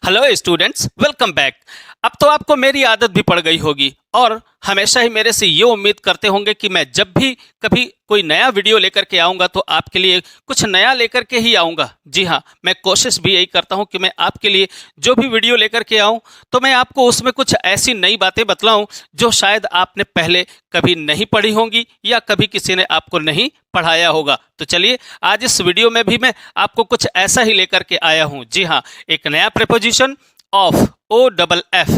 Hello students, welcome back. अब तो आपको मेरी आदत भी पड़ गई होगी और हमेशा ही मेरे से ये उम्मीद करते होंगे कि मैं जब भी कभी कोई नया वीडियो लेकर के आऊँगा तो आपके लिए कुछ नया लेकर के ही आऊँगा। जी हाँ, मैं कोशिश भी यही करता हूँ कि मैं आपके लिए जो भी वीडियो लेकर के आऊँ तो मैं आपको उसमें कुछ ऐसी नई बातें बतलाऊँ जो शायद आपने पहले कभी नहीं पढ़ी होंगी या कभी किसी ने आपको नहीं पढ़ाया होगा। तो चलिए, आज इस वीडियो में भी मैं आपको कुछ ऐसा ही लेकर के आया हूँ। जी हाँ, एक नया प्रीपोजिशन ऑफ, OFF,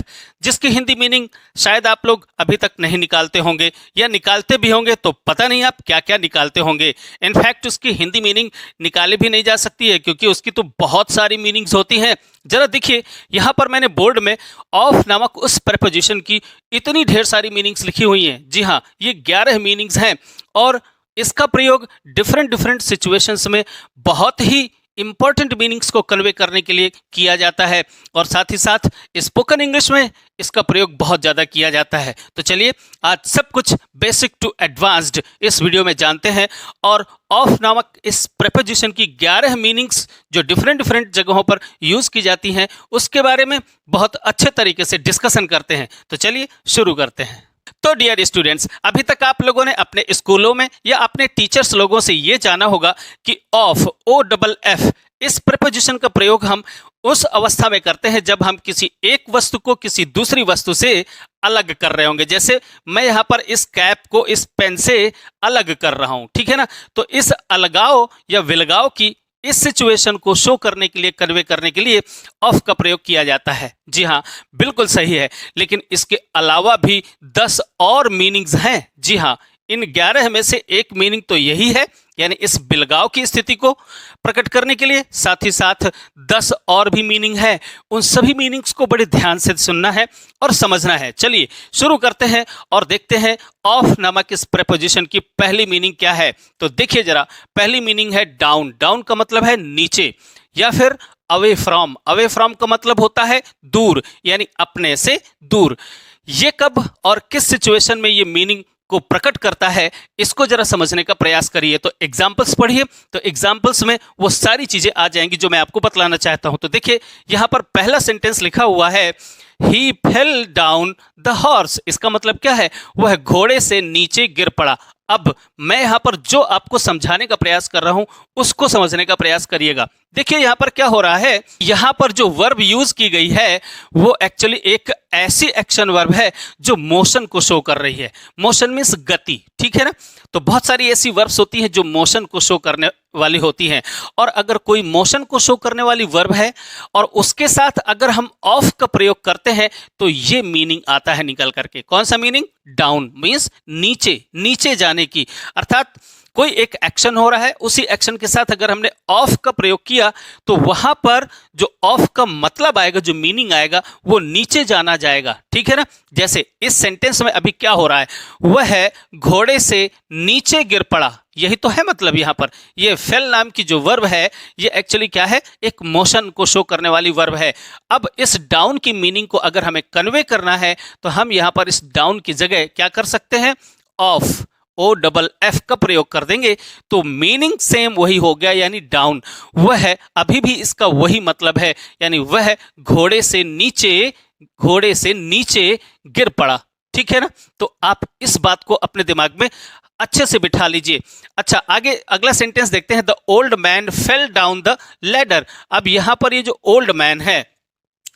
जिसकी हिंदी मीनिंग शायद आप लोग अभी तक नहीं निकालते होंगे या निकालते भी होंगे तो पता नहीं आप क्या क्या निकालते होंगे। इनफैक्ट उसकी हिंदी मीनिंग निकाले भी नहीं जा सकती है क्योंकि उसकी तो बहुत सारी मीनिंग्स होती हैं। जरा देखिए, यहाँ पर मैंने बोर्ड में ऑफ नामक उस प्रीपोजिशन की इतनी ढेर सारी मीनिंग्स लिखी हुई हैं। जी हाँ, ये 11 मीनिंग्स हैं और इसका प्रयोग डिफरेंट डिफरेंट सिचुएशंस में बहुत ही इंपॉर्टेंट मीनिंग्स को कन्वे करने के लिए किया जाता है और साथ ही साथ स्पोकन इंग्लिश में इसका प्रयोग बहुत ज़्यादा किया जाता है। तो चलिए, आज सब कुछ बेसिक टू एडवांस्ड इस वीडियो में जानते हैं और ऑफ नामक इस प्रीपोजिशन की 11 मीनिंग्स जो डिफरेंट डिफरेंट जगहों पर यूज़ की जाती हैं उसके बारे में बहुत अच्छे तरीके से डिस्कशन करते हैं। तो चलिए शुरू करते हैं। तो डियर स्टूडेंट्स, अभी तक आप लोगों ने अपने स्कूलों में या अपने टीचर्स लोगों से ये जाना होगा कि ऑफ, OFF, इस प्रीपोजिशन का प्रयोग हम उस अवस्था में करते हैं जब हम किसी एक वस्तु को किसी दूसरी वस्तु से अलग कर रहे होंगे। जैसे मैं यहाँ पर इस कैप को इस पेन से अलग कर रहा हूँ, ठीक है ना। तो इस अलगाव या विलगाव की इस सिचुएशन को शो करने के लिए, कन्वे करने के लिए ऑफ का प्रयोग किया जाता है। जी हाँ, बिल्कुल सही है, लेकिन इसके अलावा भी 10 और मीनिंग्स हैं। जी हाँ, इन 11 में से एक मीनिंग तो यही है, यानी इस बिलगाव की स्थिति को प्रकट करने के लिए। साथ ही साथ 10 और भी मीनिंग है। उन सभी मीनिंग्स को बड़े ध्यान से सुनना है और समझना है। चलिए शुरू करते हैं और देखते हैं ऑफ नामक इस प्रीपोजिशन की पहली मीनिंग क्या है। तो देखिए जरा, पहली मीनिंग है डाउन। डाउन का मतलब है नीचे, या फिर अवे फ्रॉम। अवे फ्रॉम का मतलब होता है दूर, यानी अपने से दूर। ये कब और किस सिचुएशन में ये मीनिंग को प्रकट करता है, इसको जरा समझने का प्रयास करिए। तो एग्जाम्पल्स पढ़िए, तो एग्जाम्पल्स में वो सारी चीजें आ जाएंगी जो मैं आपको बतलाना चाहता हूं। तो देखिए, यहां पर पहला सेंटेंस लिखा हुआ है, ही फेल डाउन द हॉर्स। इसका मतलब क्या है? वह घोड़े से नीचे गिर पड़ा। अब मैं यहां पर जो आपको समझाने का प्रयास कर रहा हूं उसको समझने का प्रयास करिएगा। देखिए यहां पर क्या हो रहा है, यहां पर जो वर्ब यूज की गई है वो एक्चुअली एक ऐसी एक्शन वर्ब है जो मोशन को शो कर रही है। मोशन मीन्स गति, ठीक है ना। तो बहुत सारी ऐसी वर्ब्स होती हैं जो मोशन को शो करने वाली होती हैं, और अगर कोई मोशन को शो करने वाली वर्ब है और उसके साथ अगर हम ऑफ का प्रयोग करते हैं तो ये मीनिंग आता है निकल करके। कौन सा मीनिंग? डाउन मीन्स नीचे, नीचे जाने की। अर्थात कोई एक एक्शन हो रहा है, उसी एक्शन के साथ अगर हमने ऑफ का प्रयोग किया तो वहां पर जो ऑफ का मतलब आएगा, जो मीनिंग आएगा, वो नीचे जाना जाएगा, ठीक है ना। जैसे इस सेंटेंस में अभी क्या हो रहा है, वह है घोड़े से नीचे गिर पड़ा। यही तो है मतलब। यहां पर ये फेल नाम की जो वर्ब है ये एक्चुअली क्या है, एक मोशन को शो करने वाली वर्ब है। अब इस डाउन की मीनिंग को अगर हमें कन्वे करना है तो हम यहां पर इस डाउन की जगह क्या कर सकते हैं, ऑफ, OFF का प्रयोग कर देंगे तो मीनिंग सेम वही हो गया, यानी डाउन। वह है, अभी भी इसका वही मतलब है, यानी वह घोड़े से नीचे गिर पड़ा, ठीक है ना। तो आप इस बात को अपने दिमाग में अच्छे से बिठा लीजिए। अच्छा, आगे अगला सेंटेंस देखते हैं, the old man fell down the ladder. अब यहां पर ये जो ओल्ड मैन है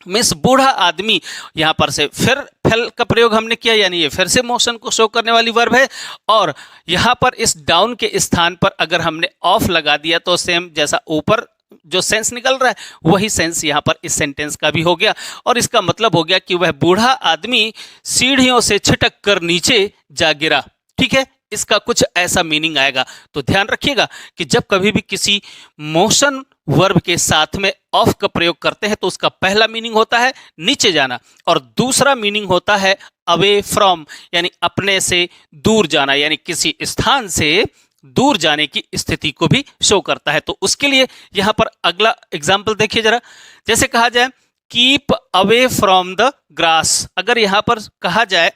मीन्स बूढ़ा आदमी, यहां पर से फिर फेल का प्रयोग हमने किया, यानी ये फिर से मोशन को शो करने वाली वर्ब है। और यहां पर इस डाउन के स्थान पर अगर हमने ऑफ लगा दिया तो सेम जैसा ऊपर जो सेंस निकल रहा है वही सेंस यहां पर इस सेंटेंस का भी हो गया, और इसका मतलब हो गया कि वह बूढ़ा आदमी सीढ़ियों से छिटक कर नीचे जा गिरा, ठीक है। इसका कुछ ऐसा मीनिंग आएगा। तो ध्यान रखिएगा कि जब कभी भी किसी मोशन वर्ब के साथ में ऑफ का प्रयोग करते हैं तो उसका पहला मीनिंग होता है नीचे जाना और दूसरा मीनिंग होता है अवे फ्रॉम, यानी अपने से दूर जाना, यानी किसी स्थान से दूर जाने की स्थिति को भी शो करता है। तो उसके लिए यहां पर अगला एग्जाम्पल देखिए जरा। जैसे कहा जाए keep away from the grass, अगर यहां पर कहा जाए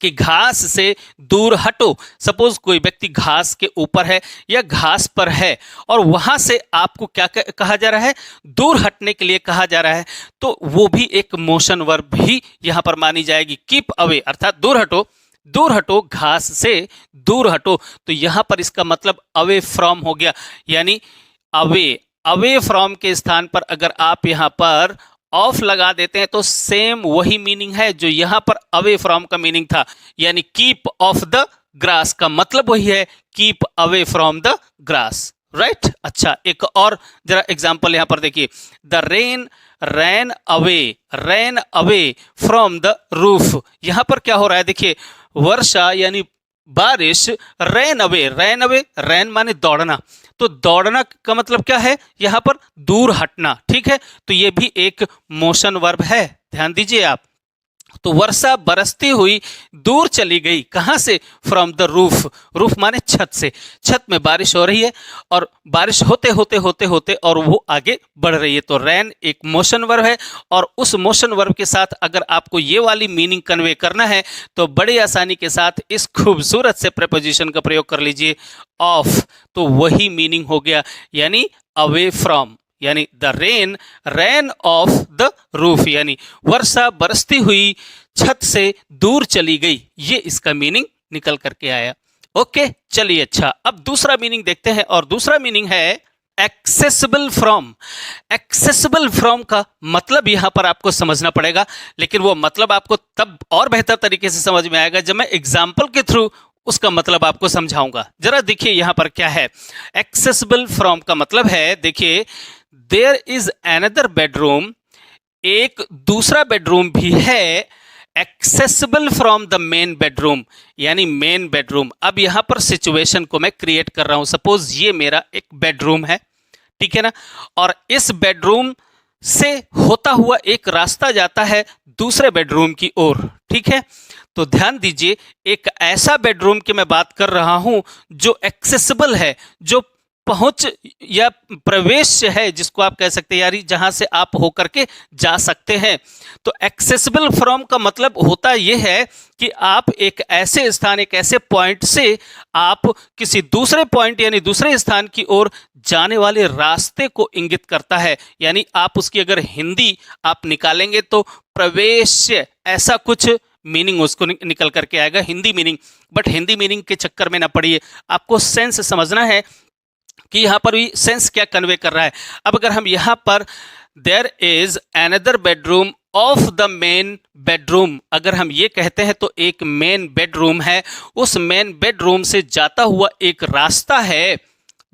कि घास से दूर हटो। सपोज कोई व्यक्ति घास के ऊपर है या घास पर है और वहां से आपको क्या कहा जा रहा है, दूर हटने के लिए कहा जा रहा है, तो वो भी एक मोशन वर्ब ही यहां पर मानी जाएगी। कीप अवे अर्थात दूर हटो, दूर हटो, घास से दूर हटो। तो यहां पर इसका मतलब अवे फ्रॉम हो गया, यानी अवे, अवे फ्रॉम के स्थान पर अगर आप यहां पर ऑफ लगा देते हैं तो सेम वही मीनिंग है जो यहां पर अवे फ्रॉम का मीनिंग था, यानी कीप ऑफ द ग्रास का मतलब वही है, keep away from the grass, right. अच्छा, एक और जरा एग्जांपल यहां पर देखिए, the rain ran away from the roof. यहां पर क्या हो रहा है, देखिए वर्षा यानी बारिश, रैन अवे, रैन माने दौड़ना, तो दौड़ना का मतलब क्या है, यहां पर दूर हटना, ठीक है। तो ये भी एक मोशन वर्ब है, ध्यान दीजिए आप। तो वर्षा बरसती हुई दूर चली गई, कहां से, फ्रॉम द रूफ, रूफ माने छत से, छत में बारिश हो रही है और बारिश होते होते होते होते और वो आगे बढ़ रही है। तो रैन एक मोशन वर्ब है और उस मोशन वर्ब के साथ अगर आपको ये वाली मीनिंग कन्वे करना है तो बड़ी आसानी के साथ इस खूबसूरत से प्रेपोजिशन का प्रयोग कर लीजिए, ऑफ। तो वही मीनिंग हो गया, यानी अवे फ्रॉम, यानी the rain ran off the roof, यानी वर्षा बरसती हुई छत से दूर चली गई, ये इसका मीनिंग निकल करके आया। ओके, चलिए अच्छा, अब दूसरा मीनिंग देखते हैं और दूसरा मीनिंग है एक्सेसिबल फ्रॉम। एक्सेसिबल फ्रॉम का मतलब यहां पर आपको समझना पड़ेगा, लेकिन वो मतलब आपको तब और बेहतर तरीके से समझ में आएगा जब मैं एग्जाम्पल के थ्रू उसका मतलब आपको समझाऊंगा। जरा देखिए यहां पर क्या है, एक्सेसिबल फ्रॉम का मतलब है, देखिए देयर इज अनदर बेडरूम, एक दूसरा बेडरूम भी है, accessible from the main bedroom, यानी मेन बेडरूम। अब यहां पर सिचुएशन को मैं क्रिएट कर रहा हूं, सपोज ये मेरा एक बेडरूम है, ठीक है ना, और इस बेडरूम से होता हुआ एक रास्ता जाता है दूसरे बेडरूम की ओर, ठीक है। तो ध्यान दीजिए, एक ऐसा बेडरूम की मैं बात कर रहा हूं जो एक्सेसिबल है, जो पहुंच या प्रवेश है, जिसको आप कह सकते हैं यारी जहां से आप होकर के जा सकते हैं। तो एक्सेसिबल फ्रॉम का मतलब होता यह है कि आप एक ऐसे स्थान, एक ऐसे पॉइंट से आप किसी दूसरे पॉइंट यानी दूसरे स्थान की ओर जाने वाले रास्ते को इंगित करता है। यानी आप उसकी अगर हिंदी आप निकालेंगे तो प्रवेश, ऐसा कुछ मीनिंग उसको निकल करके आएगा, Hindi meaning. But Hindi meaning के चक्कर में ना पड़िए, आपको सेंस समझना है कि यहां पर भी सेंस क्या कन्वे कर रहा है। अब अगर हम यहां पर there is another bedroom of the main bedroom, अगर हम ये कहते हैं तो एक मेन बेडरूम है, उस मेन बेडरूम से जाता हुआ एक रास्ता है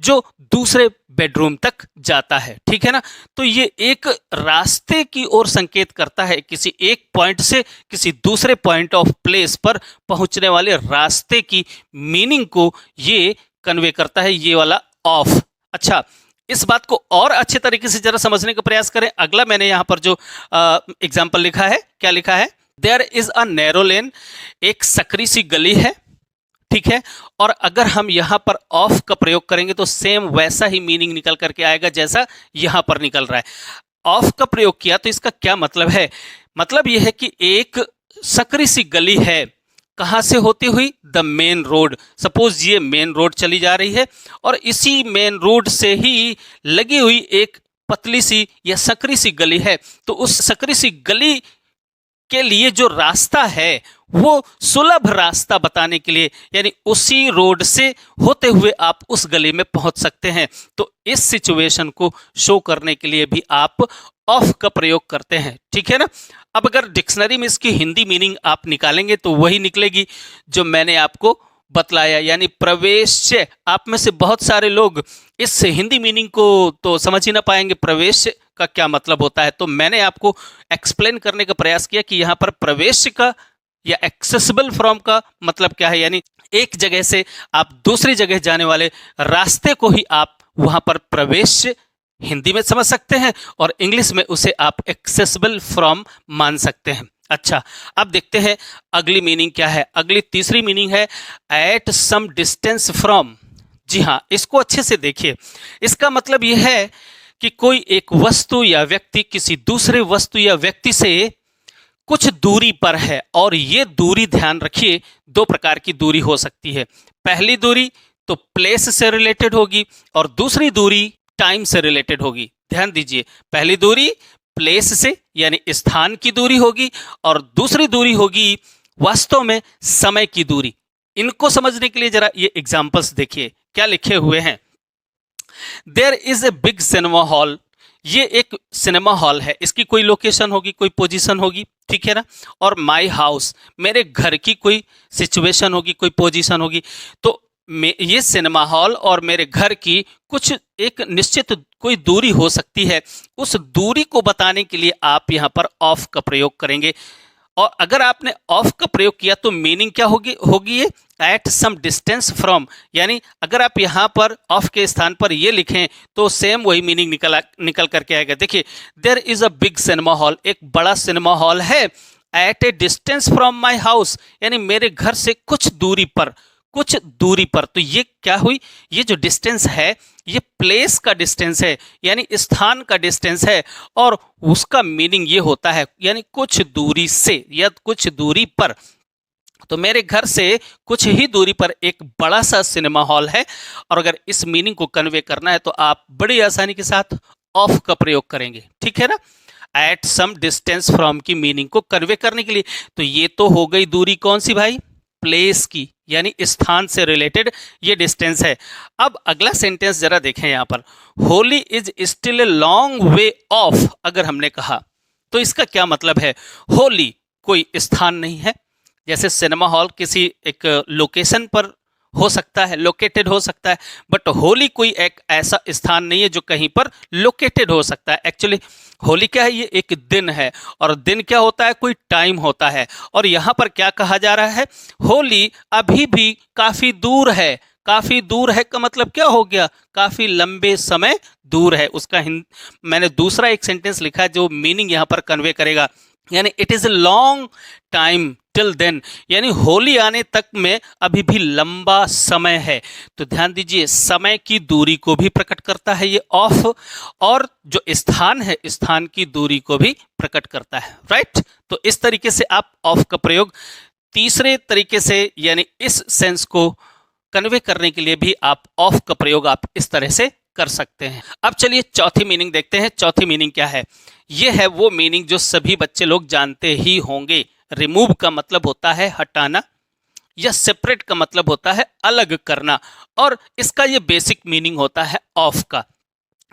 जो दूसरे बेडरूम तक जाता है, ठीक है ना। तो ये एक रास्ते की ओर संकेत करता है, किसी एक पॉइंट से किसी दूसरे पॉइंट ऑफ प्लेस पर पहुंचने वाले रास्ते की मीनिंग को ये कन्वे करता है, ये वाला ऑफ। अच्छा, इस बात को और अच्छे तरीके से जरा समझने का प्रयास करें। अगला मैंने यहां पर जो एग्जाम्पल लिखा है, क्या लिखा है, देयर इज अ नैरो लेन, एक सकरी सी गली है, ठीक है। और अगर हम यहां पर ऑफ का प्रयोग करेंगे तो सेम वैसा ही मीनिंग निकल करके आएगा जैसा यहां पर निकल रहा है। ऑफ का प्रयोग किया तो इसका क्या मतलब है, मतलब यह है कि एक सकरी सी गली है, कहां से होती हुई, द मेन रोड। सपोज ये मेन रोड चली जा रही है और इसी मेन रोड से ही लगी हुई एक पतली सी या सकरी सी गली है, तो उस सकरी सी गली के लिए जो रास्ता है वो सुलभ रास्ता बताने के लिए, यानी उसी रोड से होते हुए आप उस गली में पहुंच सकते हैं। तो इस सिचुएशन को शो करने के लिए भी आप ऑफ का प्रयोग करते हैं, ठीक है ना। अब अगर डिक्शनरी में इसकी हिंदी मीनिंग आप निकालेंगे तो वही निकलेगी जो मैंने आपको बतलाया, यानी प्रवेश। आप में से बहुत सारे लोग इस हिंदी मीनिंग को तो समझ ही ना पाएंगे, प्रवेश का क्या मतलब होता है। तो मैंने आपको एक्सप्लेन करने का प्रयास किया कि यहाँ पर प्रवेश का या एक्सेसिबल फ्रॉम का मतलब क्या है, यानी एक जगह से आप दूसरी जगह जाने वाले रास्ते को ही आप वहां पर प्रवेश हिंदी में समझ सकते हैं और इंग्लिश में उसे आप एक्सेसिबल फ्रॉम मान सकते हैं। अच्छा, अब देखते हैं अगली मीनिंग क्या है। अगली तीसरी मीनिंग है एट सम डिस्टेंस फ्रॉम। जी हाँ, इसको अच्छे से देखिए। इसका मतलब यह है कि कोई एक वस्तु या व्यक्ति किसी दूसरे वस्तु या व्यक्ति से कुछ दूरी पर है, और ये दूरी ध्यान रखिए दो प्रकार की दूरी हो सकती है। पहली दूरी तो प्लेस से रिलेटेड होगी और दूसरी दूरी टाइम से रिलेटेड होगी। ध्यान दीजिए, पहली दूरी प्लेस से यानी स्थान की दूरी होगी और दूसरी दूरी होगी वास्तव में समय की दूरी। इनको समझने के लिए जरा ये एग्जांपल्स देखिए क्या लिखे हुए हैं। There is a big cinema hall, ये एक सिनेमा हॉल है, इसकी कोई लोकेशन होगी, कोई पोजीशन होगी, ठीक है ना। और माय हाउस, मेरे घर की कोई सिचुएशन होगी, कोई पोजीशन होगी। तो ये सिनेमा हॉल और मेरे घर की कुछ एक निश्चित कोई दूरी हो सकती है। उस दूरी को बताने के लिए आप यहाँ पर ऑफ का प्रयोग करेंगे। और अगर आपने ऑफ का प्रयोग किया तो मीनिंग क्या होगी ये एट सम डिस्टेंस फ्रॉम, यानी अगर आप यहाँ पर ऑफ के स्थान पर ये लिखें तो सेम वही मीनिंग निकल करके आएगा। देखिए, there is a big cinema hall, एक बड़ा सिनेमा हॉल है, at a distance from my house, यानी मेरे घर से कुछ दूरी पर, कुछ दूरी पर। तो ये क्या हुई, ये जो डिस्टेंस है ये प्लेस का डिस्टेंस है, यानी स्थान का डिस्टेंस है, और उसका मीनिंग ये होता है यानी कुछ दूरी से या कुछ दूरी पर। तो मेरे घर से कुछ ही दूरी पर एक बड़ा सा सिनेमा हॉल है, और अगर इस मीनिंग को कन्वे करना है तो आप बड़ी आसानी के साथ ऑफ का प्रयोग करेंगे, ठीक है ना। एट सम डिस्टेंस फ्रॉम की मीनिंग को कन्वे करने के लिए। तो ये तो हो गई दूरी कौन सी भाई, प्लेस की, यानी स्थान से रिलेटेड ये डिस्टेंस है। अब अगला सेंटेंस जरा देखें यहाँ पर, Holi is still a long way of, अगर हमने कहा तो इसका क्या मतलब है। होली कोई स्थान नहीं है, जैसे सिनेमा हॉल किसी एक लोकेशन पर हो सकता है, लोकेटेड हो सकता है, बट होली कोई एक ऐसा स्थान नहीं है जो कहीं पर लोकेटेड हो सकता है। एक्चुअली होली क्या है, ये एक दिन है, और दिन क्या होता है, कोई टाइम होता है। और यहाँ पर क्या कहा जा रहा है, होली अभी भी काफी दूर है। काफी दूर है का मतलब क्या हो गया, काफी लंबे समय दूर है। उसका मैंने दूसरा एक सेंटेंस लिखा है जो मीनिंग यहाँ पर कन्वे करेगा, यानी it is a long time till then, यानी होली आने तक में अभी भी लंबा समय है। तो ध्यान दीजिए, समय की दूरी को भी प्रकट करता है ये ऑफ, और जो स्थान है स्थान की दूरी को भी प्रकट करता है, राइट। तो इस तरीके से आप ऑफ का प्रयोग तीसरे तरीके से, यानी इस सेंस को कन्वे करने के लिए भी आप ऑफ का प्रयोग आप इस तरह से कर सकते हैं। अब चलिए चौथी मीनिंग देखते हैं। चौथी मीनिंग क्या है, ये है वो मीनिंग जो सभी बच्चे लोग जानते ही होंगे। रिमूव का मतलब होता है हटाना, या सेपरेट का मतलब होता है अलग करना, और इसका ये बेसिक मीनिंग होता है ऑफ का,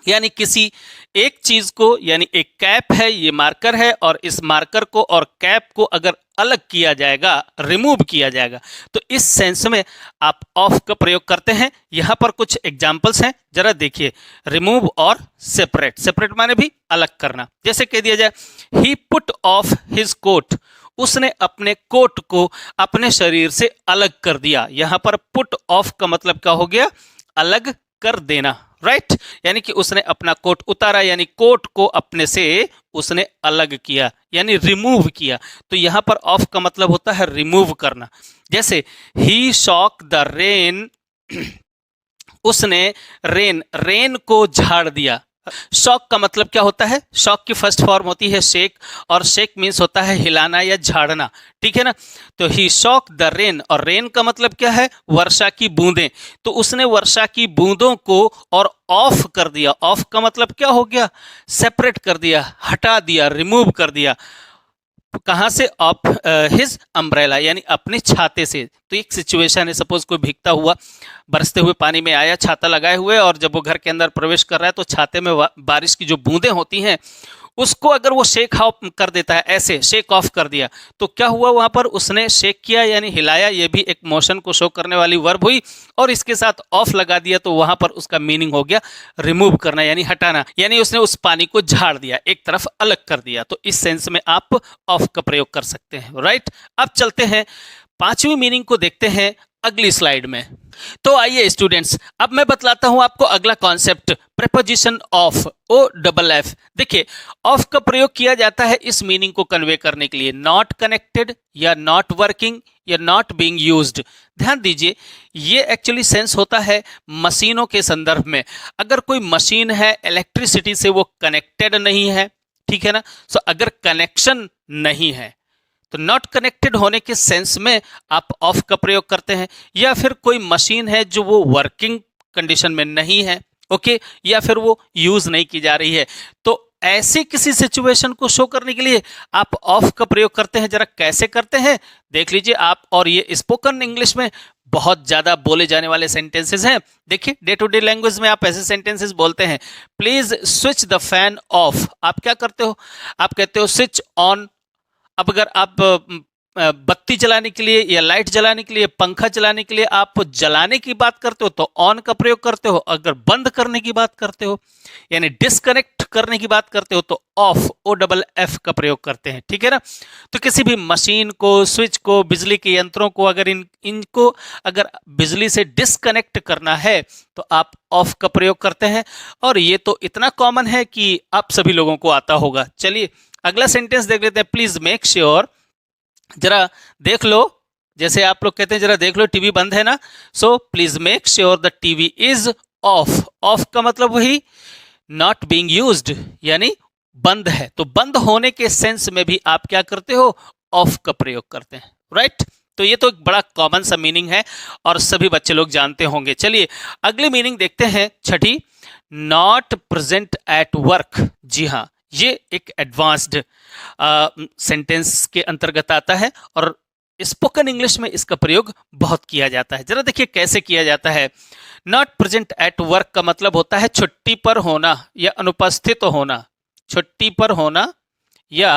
यानी किसी एक चीज को, यानी एक कैप है, ये मार्कर है, और इस मार्कर को और कैप को अगर अलग किया जाएगा, रिमूव किया जाएगा, तो इस सेंस में आप ऑफ का प्रयोग करते हैं। यहां पर कुछ एग्जांपल्स हैं, जरा देखिए। रिमूव और सेपरेट, सेपरेट माने भी अलग करना। जैसे कह दिया जाए, ही पुट ऑफ हिज कोट, उसने अपने कोट को अपने शरीर से अलग कर दिया। यहां पर पुट ऑफ का मतलब क्या हो गया, अलग कर देना, राइट। यानी कि उसने अपना कोट उतारा, यानी कोट को अपने से उसने अलग किया, यानी रिमूव किया। तो यहां पर ऑफ का मतलब होता है रिमूव करना। जैसे ही शॉक द रेन, उसने रेन को झाड़ दिया। शॉक का मतलब क्या होता है, शॉक की फर्स्ट फॉर्म होती है शेक, और शेक मीन्स होता है हिलाना या झाड़ना, ठीक है ना। तो ही शॉक द रेन, और रेन का मतलब क्या है, वर्षा की बूंदें। तो उसने वर्षा की बूंदों को और ऑफ कर दिया। ऑफ का मतलब क्या हो गया, सेपरेट कर दिया, हटा दिया, रिमूव कर दिया। कहां से, ऑफ हिज अम्ब्रेला, यानी अपने छाते से। तो एक सिचुएशन है, सपोज कोई भीगता हुआ बरसते हुए पानी में आया छाता लगाए हुए, और जब वो घर के अंदर प्रवेश कर रहा है तो छाते में बारिश की जो बूंदें होती हैं उसको अगर वो शेक ऑफ कर देता है, ऐसे शेक ऑफ कर दिया, तो क्या हुआ, वहां पर उसने शेक किया यानी हिलाया, ये भी एक मोशन को शो करने वाली वर्ब हुई, और इसके साथ ऑफ लगा दिया, तो वहां पर उसका मीनिंग हो गया रिमूव करना, यानी हटाना, यानी उसने उस पानी को झाड़ दिया, एक तरफ अलग कर दिया। तो इस सेंस में आप ऑफ का प्रयोग कर सकते हैं, राइट। अब चलते हैं पांचवी मीनिंग को देखते हैं अगली स्लाइड में। तो आइए स्टूडेंट्स, अब मैं बतलाता हूं आपको अगला कॉन्सेप्ट, प्रीपोजिशन ऑफ, OFF। देखिए, ऑफ का प्रयोग किया जाता है इस मीनिंग को कन्वे करने के लिए, नॉट कनेक्टेड या नॉट वर्किंग या नॉट बीइंग यूज्ड। ध्यान दीजिए, ये एक्चुअली सेंस होता है मशीनों के संदर्भ में। अगर कोई मशीन है, इलेक्ट्रिसिटी से वो कनेक्टेड नहीं है, ठीक है ना। सो अगर कनेक्शन नहीं है, तो नॉट कनेक्टेड होने के सेंस में आप ऑफ का प्रयोग करते हैं, या फिर कोई मशीन है जो वो वर्किंग कंडीशन में नहीं है, ओके, या फिर वो यूज नहीं की जा रही है, तो ऐसी किसी सिचुएशन को शो करने के लिए आप ऑफ का प्रयोग करते हैं। जरा कैसे करते हैं देख लीजिए आप, और ये स्पोकन इंग्लिश में बहुत ज्यादा बोले जाने वाले सेंटेंसेस हैं। देखिए डे टू डे लैंग्वेज में आप ऐसे सेंटेंसेस बोलते हैं, please switch the fan of. आप क्या करते हो, आप कहते हो स्विच ऑन। अब अगर आप बत्ती जलाने के लिए या लाइट जलाने के लिए, पंखा चलाने के लिए आप जलाने की बात करते हो तो ऑन का प्रयोग करते हो। अगर बंद करने की बात करते हो यानी डिस्कनेक्ट करने की बात करते हो तो ऑफ, OFF का प्रयोग करते हैं, ठीक है ना। तो किसी भी मशीन को, स्विच को, बिजली के यंत्रों को अगर इनको अगर बिजली से डिस्कनेक्ट करना है तो आप ऑफ का प्रयोग करते हैं, और ये तो इतना कॉमन है कि आप सभी लोगों को आता होगा। चलिए अगला सेंटेंस देख लेते हैं, प्लीज मेक श्योर। जरा देख लो, जैसे आप लोग कहते हैं जरा देख लो टीवी बंद है ना, so please make sure the TV is of. Of का मतलब वही नॉट बीइंग यूज्ड, यानी बंद है। तो बंद होने के सेंस में भी आप क्या करते हो, ऑफ का प्रयोग करते हैं, राइट। तो ये तो एक बड़ा कॉमन सा मीनिंग है और सभी बच्चे लोग जानते होंगे। चलिए अगली मीनिंग देखते हैं, छठी, नॉट प्रेजेंट एट वर्क। जी हाँ, ये एक एडवांस्ड सेंटेंस के अंतर्गत आता है और स्पोकन इंग्लिश में इसका प्रयोग बहुत किया जाता है। जरा देखिए कैसे किया जाता है। नॉट प्रेजेंट एट वर्क का मतलब होता है छुट्टी पर होना या अनुपस्थित होना। छुट्टी पर होना या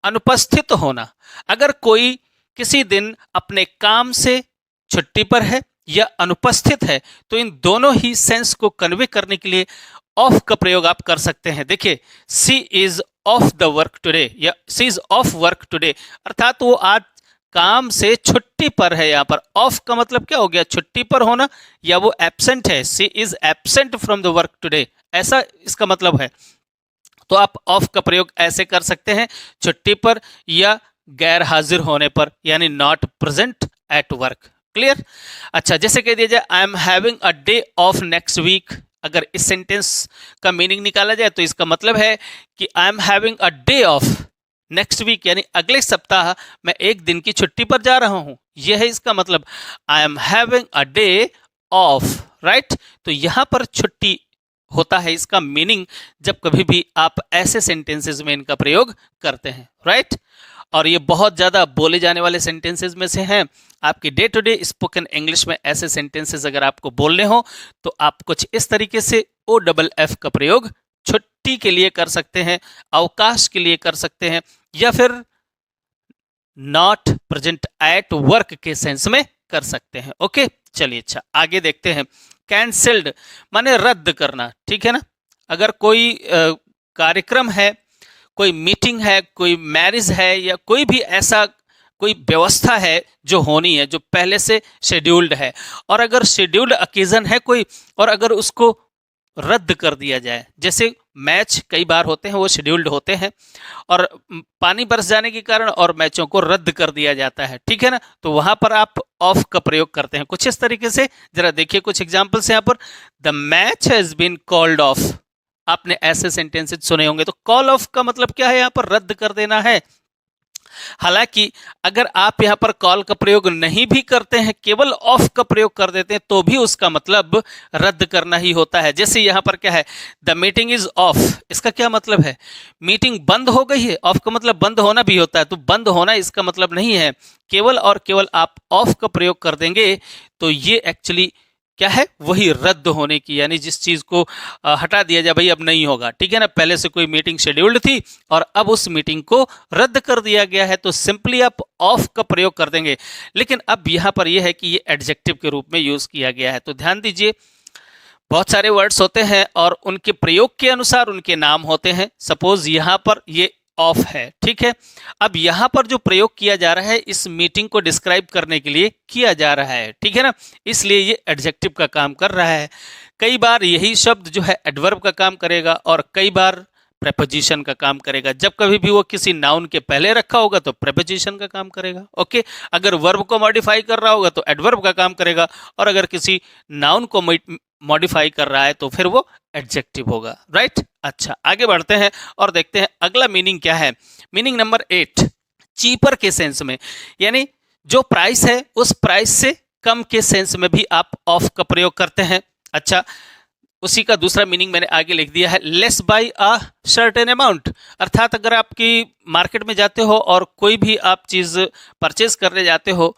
अनुपस्थित होना। अगर कोई किसी दिन अपने काम से छुट्टी पर है या अनुपस्थित है तो इन दोनों ही सेंस को कन्वे करने के लिए ऑफ का प्रयोग आप कर सकते हैं। देखिए she is off the work today या she is off work today, अर्थात वो आज काम से छुट्टी पर है। यहाँ पर ऑफ का मतलब क्या हो गया, छुट्टी पर होना या वो एब्सेंट है। She is absent from the work today, ऐसा इसका मतलब है। तो आप ऑफ का प्रयोग ऐसे कर सकते हैं, छुट्टी पर या गैर हाजिर होने पर, यानी not present at work. Clear. अच्छा, जैसे कह दिया जाए I am having a day off next week. अगर इस सेंटेंस का मीनिंग निकाला जाए तो इसका मतलब है कि I am having a day off next week, यानी अगले सप्ताह मैं एक दिन की छुट्टी पर जा रहा हूं। यह है इसका मतलब, आई am having a day of, right. तो यहां पर छुट्टी होता है इसका मीनिंग जब कभी भी आप ऐसे सेंटेंसेस में इनका प्रयोग करते हैं, राइट। और ये बहुत ज़्यादा बोले जाने वाले सेंटेंसेस में से हैं। आपकी day to day spoken English में ऐसे सेंटेंसेस अगर आपको बोलने हो तो आप कुछ इस तरीके से OFF का प्रयोग छुट्टी के लिए कर सकते हैं, अवकाश के लिए कर सकते हैं, या फिर नॉट प्रेजेंट एट वर्क के सेंस में कर सकते हैं। ओके, चलिए अच्छा आगे देखते हैं। कैंसल्ड माने रद्द करना, ठीक है ना। अगर कोई कार्यक्रम है, कोई मीटिंग है, कोई मैरिज है, या कोई भी ऐसा कोई व्यवस्था है जो होनी है, जो पहले से शेड्यूल्ड है, और अगर शेड्यूल्ड ओकेजन है कोई और अगर उसको रद्द कर दिया जाए, जैसे मैच कई बार होते हैं वो शेड्यूल्ड होते हैं और पानी बरस जाने के कारण और मैचों को रद्द कर दिया जाता है, ठीक है ना। तो वहां पर आप ऑफ का प्रयोग करते हैं कुछ इस तरीके से। जरा देखिए कुछ एग्जांपल्स यहाँ पर, the match has been called off. आपने ऐसे सेंटेंसेस सुने होंगे। तो कॉल ऑफ का मतलब क्या है, यहाँ पर रद्द कर देना है। हालांकि अगर आप यहाँ पर कॉल का प्रयोग नहीं भी करते हैं, केवल ऑफ का प्रयोग कर देते हैं, तो भी उसका मतलब रद्द करना ही होता है। जैसे यहाँ पर क्या है, द मीटिंग इज ऑफ। इसका क्या मतलब है, मीटिंग बंद हो गई है। ऑफ का मतलब बंद होना भी होता है, तो बंद होना इसका मतलब नहीं है। केवल और केवल आप ऑफ का प्रयोग कर देंगे तो ये एक्चुअली क्या है, वही रद्द होने की, यानी जिस चीज को हटा दिया जाए, भाई अब नहीं होगा, ठीक है ना। पहले से कोई मीटिंग शेड्यूल्ड थी और अब उस मीटिंग को रद्द कर दिया गया है, तो सिंपली आप ऑफ का प्रयोग कर देंगे। लेकिन अब यहाँ पर यह है कि ये एडजेक्टिव के रूप में यूज किया गया है। तो ध्यान दीजिए, बहुत सारे वर्ड्स होते हैं और उनके प्रयोग के अनुसार उनके नाम होते हैं। सपोज यहाँ पर ये ऑफ है, ठीक है। अब यहाँ पर जो प्रयोग किया जा रहा है इस मीटिंग को डिस्क्राइब करने के लिए किया जा रहा है, ठीक है ना, इसलिए ये एडजेक्टिव का काम कर रहा है। कई बार यही शब्द जो है एडवर्ब का काम करेगा और कई बार प्रेपोजिशन का काम करेगा। जब कभी भी वो किसी नाउन के पहले रखा होगा तो प्रेपोजिशन का काम करेगा, ओके। अगर वर्ब को मॉडिफाई कर रहा होगा तो एडवर्ब का काम करेगा, और अगर किसी नाउन को मॉडिफाई कर रहा है तो फिर वो एडजेक्टिव होगा, राइट। अच्छा, आगे बढ़ते हैं और देखते हैं अगला मीनिंग क्या है। मीनिंग नंबर 8, चीपर के सेंस में, यानी जो प्राइस है उस प्राइस से कम के सेंस में भी आप ऑफ का प्रयोग करते हैं। अच्छा, उसी का दूसरा मीनिंग मैंने आगे लिख दिया है, less bye a certain amount, अर्थात अगर आपकी मार्केट में जाते हो और कोई भी आप चीज़ परचेज करने जाते हो,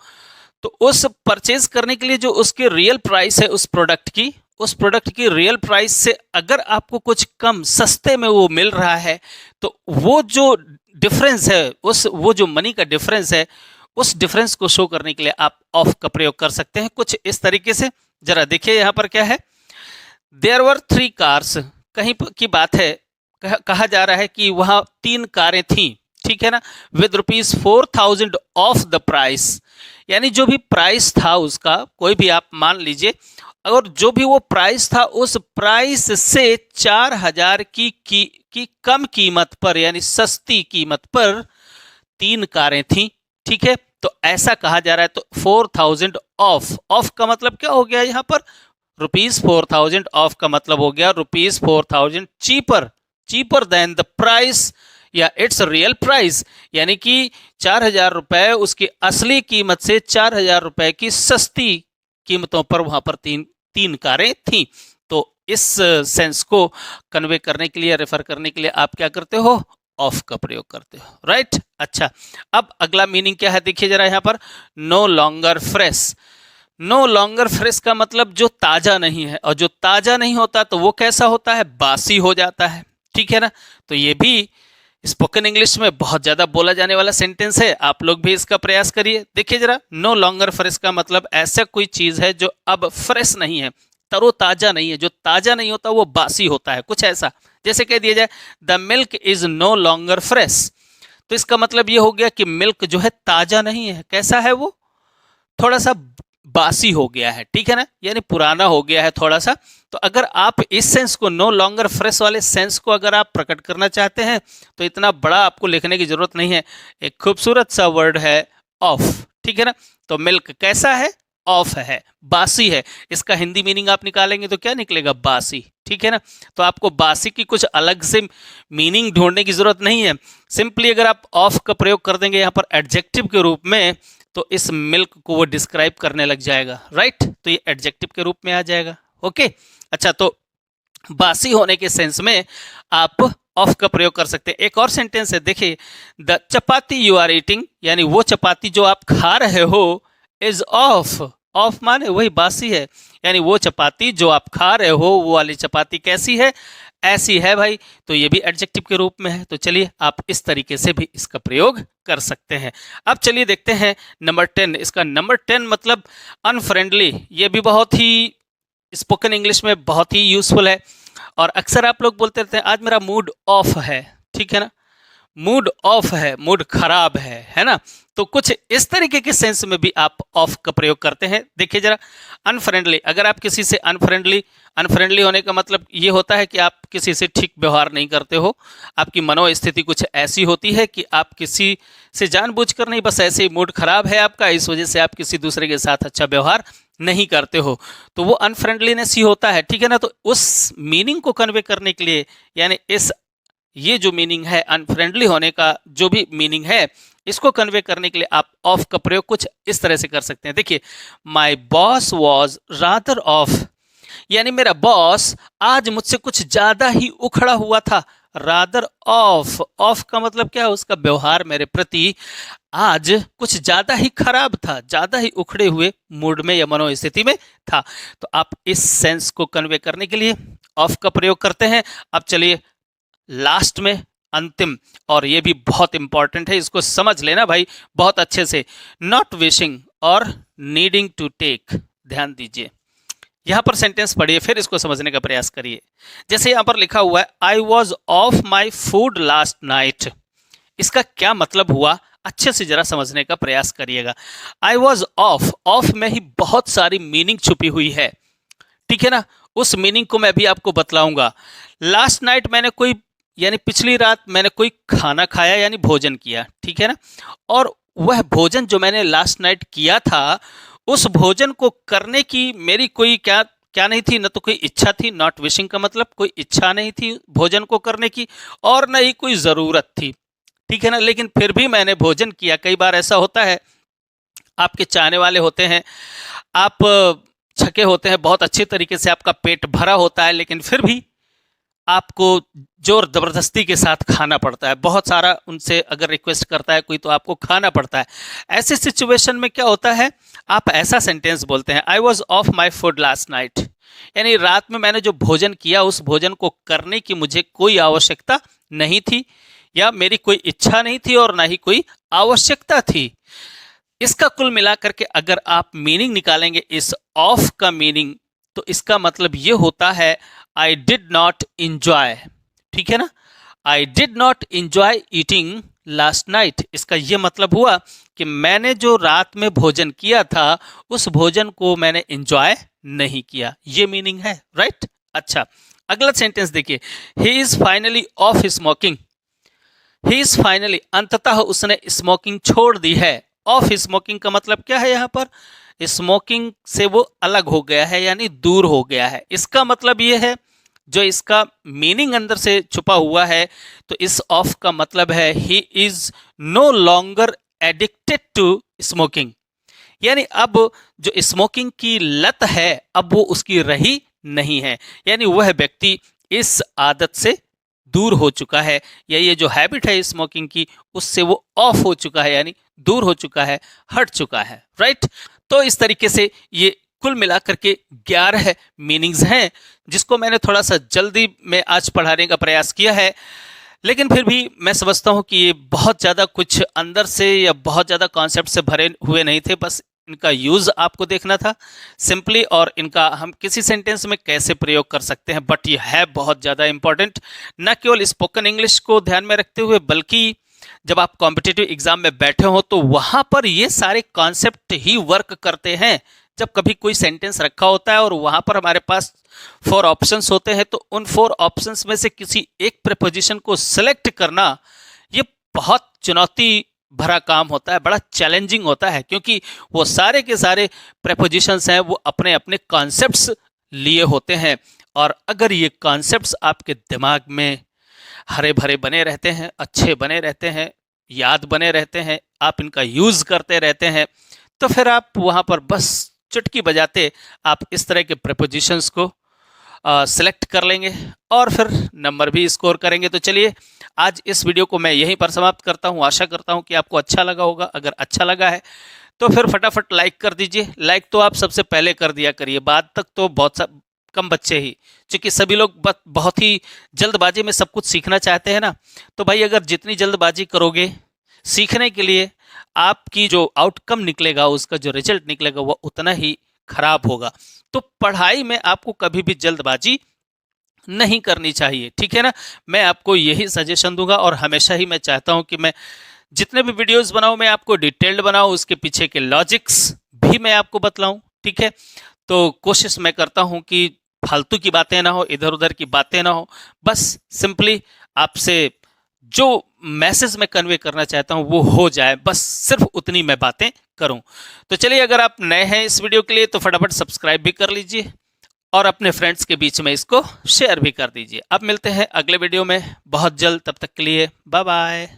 तो उस परचेज करने के लिए जो उसकी रियल प्राइस है उस प्रोडक्ट की रियल प्राइस से अगर आपको कुछ कम सस्ते में वो मिल रहा है, तो वो जो डिफरेंस है, वो जो मनी का डिफरेंस है, उस डिफरेंस को शो करने के लिए आप ऑफ का प्रयोग कर सकते हैं कुछ इस तरीके से। जरा देखिए यहाँ पर क्या है, देयर वर 3 कार्स, कहीं की बात है, कहा जा रहा है कि वहां 3 कारें थीं, ठीक है ना, विद ₹4,000 ऑफ द प्राइस, यानी जो भी प्राइस था उसका, कोई भी आप मान लीजिए, और जो भी वो प्राइस था उस प्राइस से 4,000 की कम कीमत पर, यानी सस्ती कीमत पर 3 कारें थीं, ठीक है। तो ऐसा कहा जा रहा है, तो 4,000 ऑफ का मतलब क्या हो गया यहाँ पर, ₹4,000 ऑफ का मतलब हो गया ₹4,000 चीपर देन द प्राइस या इट्स रियल प्राइस, यानी कि 4,000 रुपए उसकी असली कीमत से 4,000 रुपए की सस्ती कीमतों पर वहां पर तीन कारें थीं। तो इस सेंस को कन्वे करने के लिए, रेफर करने के लिए आप क्या करते हो, ऑफ का प्रयोग करते हो, राइट। अच्छा, अब अगला मीनिंग क्या है, देखिए जरा यहाँ पर, no longer fresh. No longer fresh का मतलब जो ताजा नहीं है, और जो ताजा नहीं होता तो वो कैसा होता है, बासी हो जाता है, ठीक है ना। तो ये भी स्पोकन इंग्लिश में बहुत ज्यादा बोला जाने वाला सेंटेंस है, आप लोग भी इसका प्रयास करिए। देखिए जरा, नो लॉन्गर फ्रेश का मतलब ऐसा कोई चीज है जो अब फ्रेश नहीं है, तरोताजा नहीं है, जो ताजा नहीं होता वो बासी होता है, कुछ ऐसा। जैसे कह दिया जाए, the milk is no longer fresh, तो इसका मतलब ये हो गया कि मिल्क जो है ताजा नहीं है, कैसा है वो, थोड़ा सा बासी हो गया है, ठीक है ना, यानी पुराना हो गया है थोड़ा सा। तो अगर आप इस सेंस को, नो लॉन्गर फ्रेश वाले सेंस को अगर आप प्रकट करना चाहते हैं, तो इतना बड़ा आपको लिखने की जरूरत नहीं है, एक खूबसूरत सा वर्ड है ऑफ, ठीक है ना। तो मिल्क कैसा है, ऑफ है, बासी है, इसका हिंदी मीनिंग आप निकालेंगे तो क्या निकलेगा, बासी, ठीक है ना। तो आपको बासी की कुछ अलग से मीनिंग ढूंढने की जरूरत नहीं है, सिंपली अगर आप ऑफ का प्रयोग कर देंगे यहाँ पर एडजेक्टिव के रूप में, तो इस मिल्क को वो डिस्क्राइब करने लग जाएगा, राइट। तो ये एडजेक्टिव के रूप में आ जाएगा, ओके। अच्छा, तो बासी होने के सेंस में आप ऑफ का प्रयोग कर सकते हैं। एक और सेंटेंस है, देखिए, the chapati you are eating, यानी वो चपाती जो आप खा रहे हो, इज ऑफ। ऑफ माने वही बासी है, यानी वो चपाती जो आप खा रहे हो, वो वाली चपाती कैसी है, ऐसी है भाई। तो ये भी एडजेक्टिव के रूप में है। तो चलिए, आप इस तरीके से भी इसका प्रयोग कर सकते हैं। अब चलिए देखते हैं नंबर 10। इसका नंबर 10 मतलब अनफ्रेंडली। ये भी बहुत ही स्पोकन इंग्लिश में बहुत ही यूजफुल है, और अक्सर आप लोग बोलते रहते हैं, आज मेरा मूड ऑफ है, ठीक है ना, मूड ऑफ है, मूड खराब है ना। तो कुछ इस तरीके के सेंस में भी आप ऑफ का प्रयोग करते हैं। देखिए जरा, अनफ्रेंडली, अगर आप किसी से अनफ्रेंडली होने का मतलब ये होता है कि आप किसी से ठीक व्यवहार नहीं करते हो, आपकी मनोस्थिति कुछ ऐसी होती है कि आप किसी से जानबूझकर नहीं, बस ऐसे ही मूड खराब है आपका, इस वजह से आप किसी दूसरे के साथ अच्छा व्यवहार नहीं करते हो, तो वो अनफ्रेंडलीनेस ही होता है, ठीक है ना। तो उस मीनिंग को कन्वे करने के लिए, यानी ये जो मीनिंग है अनफ्रेंडली होने का, जो भी मीनिंग है, इसको कन्वे करने के लिए आप ऑफ का प्रयोग कुछ इस तरह से कर सकते हैं। देखिए, my boss was rather of, यानी मेरा बॉस आज मुझसे कुछ ज्यादा ही उखड़ा हुआ था। रादर ऑफ का मतलब क्या है, उसका व्यवहार मेरे प्रति आज कुछ ज्यादा ही खराब था, ज्यादा ही उखड़े हुए मूड में या मनोस्थिति में था। तो आप इस सेंस को कन्वे करने के लिए ऑफ का प्रयोग करते हैं। अब चलिए लास्ट में, अंतिम, और ये भी बहुत इंपॉर्टेंट है, इसको समझ लेना भाई बहुत अच्छे से, नॉट विशिंग और नीडिंग टू टेक। ध्यान दीजिए, यहां पर सेंटेंस पढ़िए, फिर इसको समझने का प्रयास करिए। जैसे यहां पर लिखा हुआ है, I was of my food last night, इसका क्या मतलब हुआ, अच्छे से जरा समझने का प्रयास करिएगा। आई वॉज ऑफ में ही बहुत सारी मीनिंग छुपी हुई है, ठीक है ना, उस मीनिंग को मैं भी आपको बतलाऊंगा। लास्ट नाइट मैंने कोई, यानी पिछली रात मैंने कोई खाना खाया, यानी भोजन किया, ठीक है ना, और वह भोजन जो मैंने लास्ट नाइट किया था, उस भोजन को करने की मेरी कोई क्या नहीं थी, न तो कोई इच्छा थी, नॉट विशिंग का मतलब कोई इच्छा नहीं थी भोजन को करने की, और न ही कोई ज़रूरत थी, ठीक है ना। लेकिन फिर भी मैंने भोजन किया। कई बार ऐसा होता है, आपके चाहने वाले होते हैं, आप छके होते हैं, बहुत अच्छी तरीके से आपका पेट भरा होता है, लेकिन फिर भी आपको जोर ज़बरदस्ती के साथ खाना पड़ता है। बहुत सारा उनसे अगर रिक्वेस्ट करता है कोई तो आपको खाना पड़ता है। ऐसे सिचुएशन में क्या होता है, आप ऐसा सेंटेंस बोलते हैं, I was of my food last night, यानी रात में मैंने जो भोजन किया उस भोजन को करने की मुझे कोई आवश्यकता नहीं थी, या मेरी कोई इच्छा नहीं थी और ना ही कोई आवश्यकता थी। इसका कुल मिलाकर के अगर आप मीनिंग निकालेंगे इस ऑफ का मीनिंग, तो इसका मतलब ये होता है आई डिड नॉट इंजॉय। ठीक है ना, I did not enjoy eating last night. इसका ये मतलब हुआ कि मैंने जो रात में भोजन किया था उस भोजन को मैंने इंजॉय नहीं किया। ये मीनिंग है, राइट। अच्छा, अगला सेंटेंस देखिए, he is finally of smoking. He is finally, अंततः उसने स्मोकिंग छोड़ दी है। ऑफ स्मोकिंग का मतलब क्या है, यहाँ पर स्मोकिंग से वो अलग हो गया है, यानी दूर हो गया है। इसका मतलब ये है, जो इसका मीनिंग अंदर से छुपा हुआ है, तो इस ऑफ का मतलब है he is no longer addicted to smoking, यानी अब जो स्मोकिंग की लत है अब वो उसकी रही नहीं है, यानी वह व्यक्ति इस आदत से दूर हो चुका है, या ये जो हैबिट है स्मोकिंग की उससे वो ऑफ हो चुका है, यानी दूर हो चुका है, हट चुका है, राइट। तो इस तरीके से ये कुल मिलाकर के 11 मीनिंग्स हैं, जिसको मैंने थोड़ा सा जल्दी में आज पढ़ाने का प्रयास किया है, लेकिन फिर भी मैं समझता हूँ कि ये बहुत ज़्यादा कुछ अंदर से या बहुत ज़्यादा कॉन्सेप्ट से भरे हुए नहीं थे। बस इनका यूज़ आपको देखना था सिंपली, और इनका हम किसी सेंटेंस में कैसे प्रयोग कर सकते हैं। बट ये है बहुत ज़्यादा इंपॉर्टेंट, न केवल स्पोकन इंग्लिश को ध्यान में रखते हुए, बल्कि जब आप कॉम्पिटिटिव एग्जाम में बैठे हो तो वहाँ पर ये सारे कॉन्सेप्ट ही वर्क करते हैं। जब कभी कोई सेंटेंस रखा होता है और वहाँ पर हमारे पास 4 ऑप्शंस होते हैं, तो उन 4 ऑप्शंस में से किसी एक प्रीपोजिशन को सिलेक्ट करना ये बहुत चुनौती भरा काम होता है, बड़ा चैलेंजिंग होता है, क्योंकि वो सारे के सारे प्रीपोजिशंस हैं वो अपने अपने कॉन्सेप्ट्स लिए होते हैं। और अगर ये कॉन्सेप्ट्स आपके दिमाग में हरे भरे बने रहते हैं, अच्छे बने रहते हैं, याद बने रहते हैं, आप इनका यूज़ करते रहते हैं, तो फिर आप वहाँ पर बस चुटकी बजाते आप इस तरह के प्रीपोजिशंस को सिलेक्ट कर लेंगे और फिर नंबर भी स्कोर करेंगे। तो चलिए, आज इस वीडियो को मैं यहीं पर समाप्त करता हूँ। आशा करता हूँ कि आपको अच्छा लगा होगा। अगर अच्छा लगा है तो फिर फटाफट लाइक कर दीजिए। लाइक तो आप सबसे पहले कर दिया करिए, बाद तक तो बहुत कम बच्चे ही, क्योंकि सभी लोग बहुत ही जल्दबाजी में सब कुछ सीखना चाहते हैं ना। तो भाई, अगर जितनी जल्दबाजी करोगे सीखने के लिए, आपकी जो आउटकम निकलेगा, उसका जो रिजल्ट निकलेगा, वो उतना ही खराब होगा। तो पढ़ाई में आपको कभी भी जल्दबाजी नहीं करनी चाहिए, ठीक है ना। मैं आपको यही सजेशन दूंगा, और हमेशा ही मैं चाहता हूं कि मैं जितने भी वीडियोस बनाऊं मैं आपको डिटेल्ड बनाऊं, उसके पीछे के लॉजिक्स भी मैं आपको बतलाऊं, ठीक है। तो कोशिश मैं करता हूं कि फालतू की बातें ना हो, इधर उधर की बातें ना हो, बस सिंपली आपसे जो मैसेज मैं कन्वे करना चाहता हूं वो हो जाए, बस सिर्फ उतनी मैं बातें करूं। तो चलिए, अगर आप नए हैं इस वीडियो के लिए तो फटाफट सब्सक्राइब भी कर लीजिए और अपने फ्रेंड्स के बीच में इसको शेयर भी कर दीजिए। अब मिलते हैं अगले वीडियो में बहुत जल्द, तब तक के लिए बाय बाय।